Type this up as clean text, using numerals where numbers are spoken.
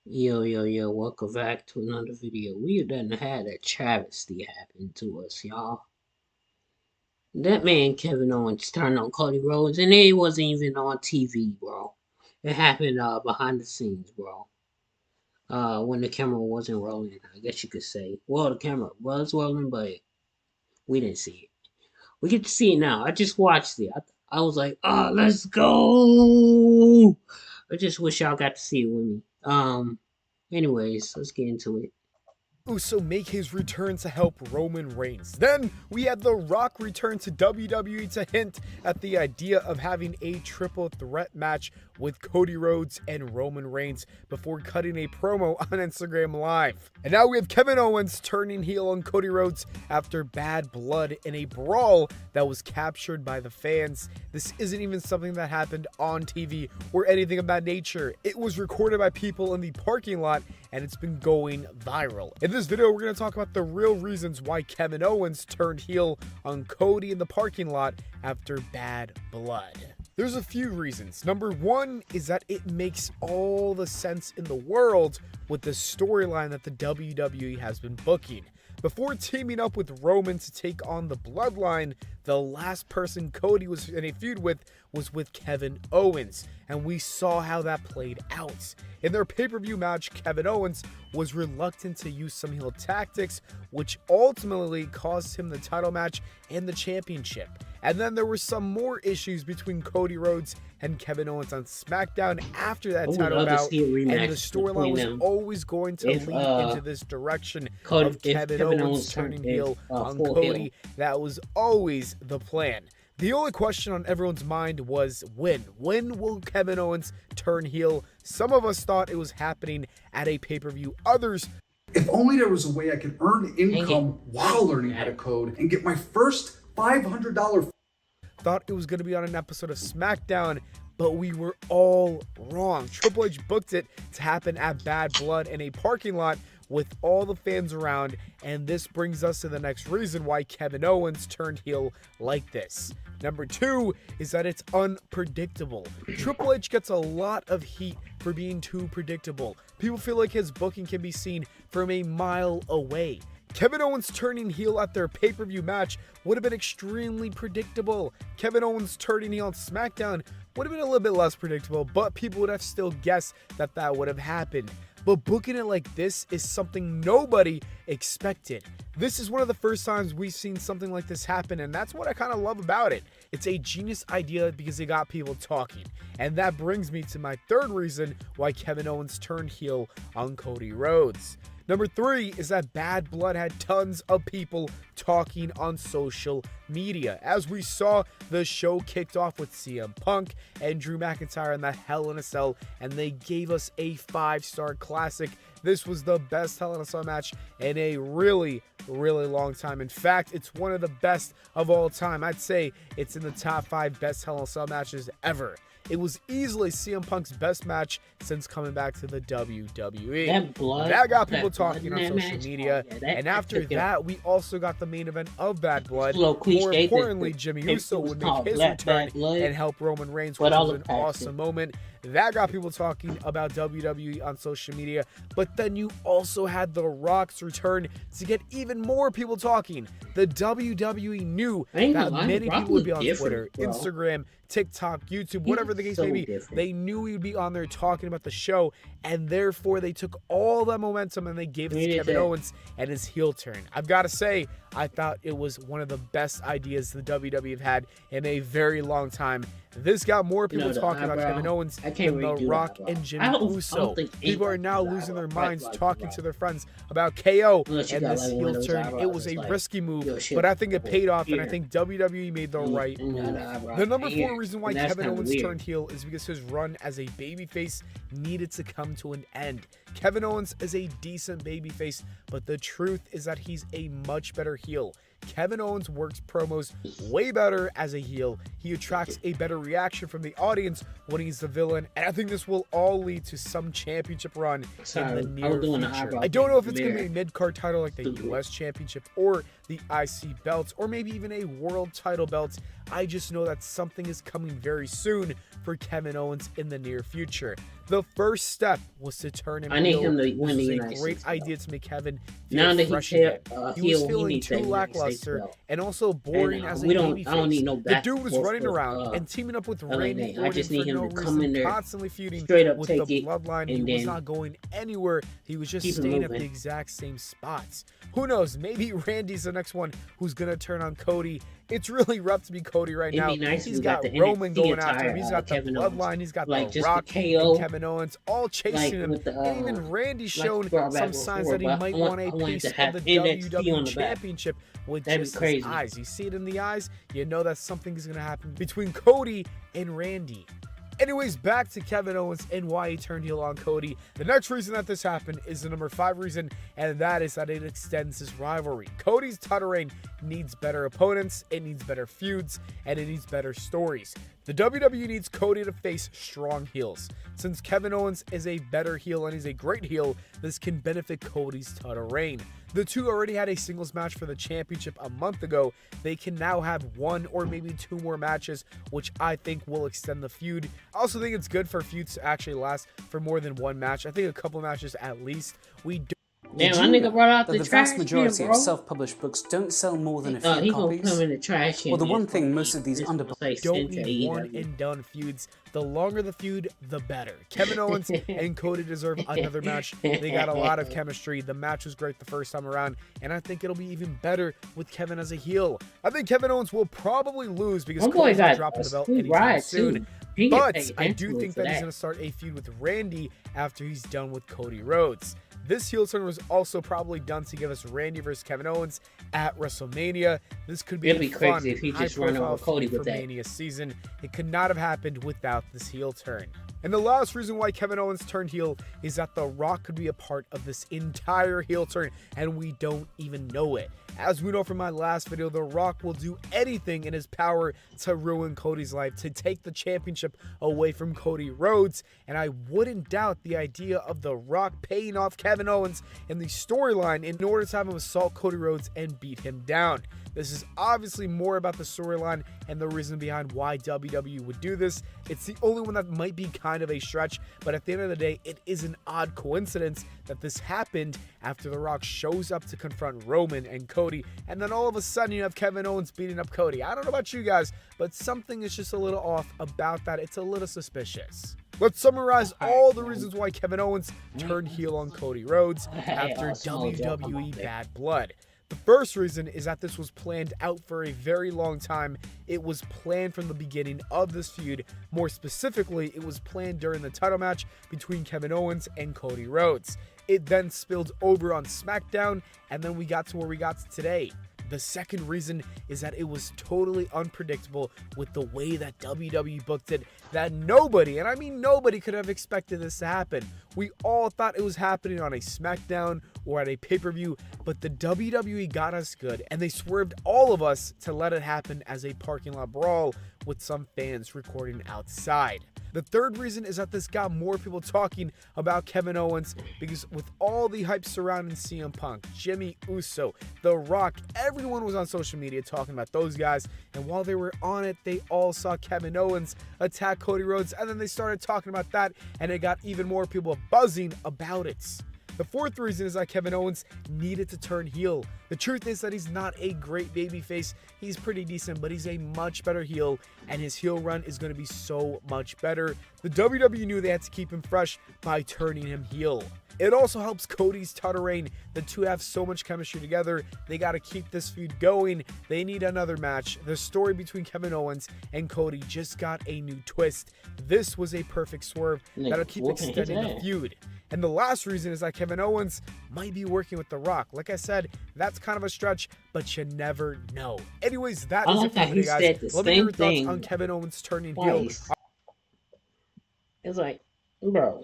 Yo, welcome back to another video. We done had a travesty happen to us, y'all. That man Kevin Owens turned on Cody Rhodes and it wasn't even on TV, bro. It happened behind the scenes, bro. When the camera wasn't rolling, I guess you could say. Well, the camera was rolling, but we didn't see it. We get to see it now. I just watched it. I was like, let's go. I just wish y'all got to see it with me. Anyways, let's get into it. Uso make his return to help Roman Reigns. Then we had The Rock return to WWE to hint at the idea of having a triple threat match with Cody Rhodes and Roman Reigns before cutting a promo on Instagram Live. And now we have Kevin Owens turning heel on Cody Rhodes after bad blood in a brawl that was captured by the fans. This isn't even something that happened on TV or anything of that nature. It was recorded by people in the parking lot and it's been going viral. In this video, we're going to talk about the real reasons why Kevin Owens turned heel on Cody in the parking lot after bad blood. There's a few reasons. Number one is that it makes all the sense in the world with the storyline that the WWE has been booking. Before teaming up with Roman to take on the Bloodline, the last person Cody was in a feud with was with Kevin Owens, and we saw how that played out. In their pay-per-view match, Kevin Owens was reluctant to use some heel tactics, which ultimately cost him the title match and the championship. And then there were some more issues between Cody Rhodes and Kevin Owens on SmackDown after that title bout, and the storyline was always going to lead into this direction of Kevin Owens turning heel on Cody. That was always the plan. The only question on everyone's mind was when. When will Kevin Owens turn heel? Some of us thought it was happening at a pay-per-view. Others, if only there was a way I could earn income while learning how to code and get my first $500. Thought it was going to be on an episode of SmackDown, but we were all wrong. Triple H booked it to happen at Bad Blood in a parking lot with all the fans around, and this brings us to the next reason why Kevin Owens turned heel like this. Number two is that it's unpredictable. Triple H gets a lot of heat for being too predictable. People feel like his booking can be seen from a mile away. Kevin Owens turning heel at their pay-per-view match would have been extremely predictable. Kevin Owens turning heel on SmackDown would have been a little bit less predictable, but people would have still guessed that that would have happened. But booking it like this is something nobody expected. This is one of the first times we've seen something like this happen, and that's what I kind of love about it. It's a genius idea because it got people talking. And that brings me to my third reason why Kevin Owens turned heel on Cody Rhodes. Number three is that Bad Blood had tons of people talking on social media. As we saw, the show kicked off with CM Punk and Drew McIntyre in that Hell in a Cell, and they gave us a 5-star classic. This was the best Hell in a Cell match in a really long time. In fact, it's one of the best of all time. I'd say it's in the top 5 best Hell in a Cell matches ever. It was easily CM Punk's best match since coming back to the WWE. That got people talking on social media. And after that, we also got the main event of Bad Blood. More importantly, Jimmy Uso would make his return and help Roman Reigns, which was an awesome moment. That got people talking about WWE on social media. But then you also had The Rock's return to get even more people talking. The WWE knew that many people would be on Twitter, Instagram, TikTok, YouTube, whatever the case may be. They knew he would be on there talking about the show, and therefore they took all that momentum and they gave it to Kevin Owens and his heel turn. I've got to say, I thought it was one of the best ideas the WWE have had in a very long time. This got more people talking about Kevin Owens than The Rock and Jimmy Uso. People are now losing their minds talking to their friends about KO and this heel turn. It was a risky move, but I think it paid off, and I think WWE made the right move. The number 4 reason why Kevin Owens turned heel is because his run as a babyface needed to come to an end. Kevin Owens is a decent babyface, but the truth is that he's a much better heel. Kevin Owens works promos way better as a heel. He attracts a better reaction from the audience when he's the villain, and I think this will all lead to some championship run in the near future. I don't know if it's going to be a mid-card title like the US Championship or the IC belts, or maybe even a world title belt. I just know that something is coming very soon for Kevin Owens in the near future. The first step was to turn him heel. I need him to win the This was United a great States idea belt. to make Kevin Now feel that fresh he's again. He was heel, he feeling needs too that United States lackluster belt. and also boring as a I don't need babyface. no The back dude was forth running with, around and teaming up with LA Randy Knight. I Orton just for need him no to come in reason, there, constantly feuding straight up with take the it, bloodline. He and was then not going anywhere. He was just keep it staying at the moving. exact same spots. Who knows? Maybe Randy's the next one who's going to turn on Cody. It's really rough to be Cody right It'd now. be nice if He's we got got the Roman NXT going after him. attire, He's got the Kevin bloodline. Owens. He's got Like the just Rock the and KO, Kevin Owens all chasing like him. with the And even Randy's shown brought back some signs before, that he but might I want a wanted piece to of have the NXT on WWE the back. Championship with That'd be just crazy. his eyes. You see it in the eyes, you know that something is going to happen between Cody and Randy. Anyways, back to Kevin Owens and why he turned heel on Cody. The next reason that this happened is the number 5 reason, and that is that it extends his rivalry. Cody's title reign needs better opponents, it needs better feuds, and it needs better stories. The WWE needs Cody to face strong heels. Since Kevin Owens is a better heel and he's a great heel, this can benefit Cody's title reign. The two already had a singles match for the championship a month ago. They can now have 1 or maybe 2 more matches, which I think will extend the feud. I also think it's good for feuds to actually last for more than 1 match. I think a couple matches at least. Damn, my nigga brought out that the the trash vast majority can, of bro. self-published books don't sell more than a few He gonna copies? come in the trash can. Well, the one thing most of these Don't need one and done feuds. The longer the feud, the better. Kevin Owens and Cody deserve another match. They got a lot of chemistry. The match was great the first time around, and I think it'll be even better with Kevin as a heel. I think Kevin Owens will probably lose because Cody's not dropping the belt anytime soon. But I do think that he's going to start a feud with Randy after he's done with Cody Rhodes. This heel turn was also probably done to give us Randy versus Kevin Owens at WrestleMania. This could be a fun, crazy if he just run over Cody with that. Mania season. It could not have happened without this heel turn. And the last reason why Kevin Owens turned heel is that The Rock could be a part of this entire heel turn, and we don't even know it. As we know from my last video, The Rock will do anything in his power to ruin Cody's life, to take the championship away from Cody Rhodes, and I wouldn't doubt the idea of The Rock paying off Kevin Owens in the storyline in order to have him assault Cody Rhodes and beat him down. This is obviously more about the storyline and the reason behind why WWE would do this. It's the only one that might be kind of a stretch, but at the end of the day, it is an odd coincidence that this happened after The Rock shows up to confront Roman and Cody, and then all of a sudden you have Kevin Owens beating up Cody. I don't know about you guys, but something is just a little off about that. It's a little suspicious. Let's summarize all the reasons why Kevin Owens turned heel on Cody Rhodes after WWE Bad Blood. The first reason is that this was planned out for a very long time. It was planned from the beginning of this feud. More specifically, it was planned during the title match between Kevin Owens and Cody Rhodes. It then spilled over on SmackDown, and then we got to where we got to today. The second reason is that it was totally unpredictable with the way that WWE booked it, that nobody, and I mean nobody, could have expected this to happen. We all thought it was happening on a SmackDown or at a pay-per-view, but the WWE got us good, and they swerved all of us to let it happen as a parking lot brawl with some fans recording outside. The third reason is that this got more people talking about Kevin Owens because with all the hype surrounding CM Punk, Jimmy Uso, The Rock, everyone was on social media talking about those guys, and while they were on it, they all saw Kevin Owens attack Cody Rhodes, and then they started talking about that, and it got even more people buzzing about it. The fourth reason is that Kevin Owens needed to turn heel. The truth is that he's not a great babyface. He's pretty decent, but he's a much better heel, and his heel run is going to be so much better. The WWE knew they had to keep him fresh by turning him heel. It also helps Cody's title reign. The two have so much chemistry together. They got to keep this feud going. They need another match. The story between Kevin Owens and Cody just got a new twist. This was a perfect swerve that'll keep extending the feud. And the last reason is that Kevin Owens might be working with The Rock. Like I said, that's kind of a stretch, but you never know. Anyways, that is it for today, guys. Let me hear your thoughts on Kevin Owens turning heel. It's like, bro.